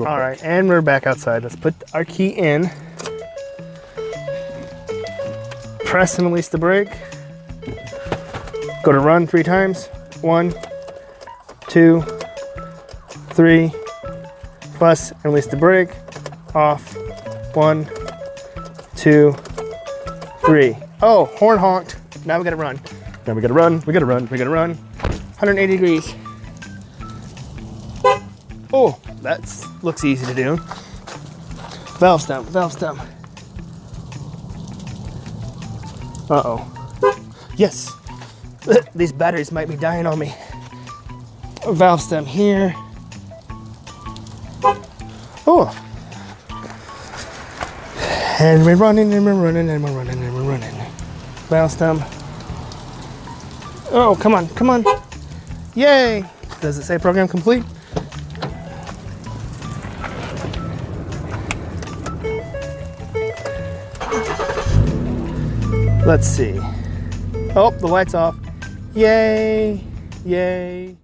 All right, and we're back outside. Let's put our key in. Press and release the brake. Go to run 3 times. 1, 2, 3. Press and release the brake. Off. 1, 2, 3. Oh, horn honked. Now we gotta run. Now we gotta run. We gotta run. We gotta run. 180 degrees. Oh, that looks easy to do. Valve stem. Valve stem. Uh-oh. Yes. These batteries might be dying on me. Valve stem here. Oh. And we're running and we're running and we're running and we're running. Valve stem. Oh, come on, come on. Yay. Does it say program complete? Let's see. Oh, the light's off. Yay, yay.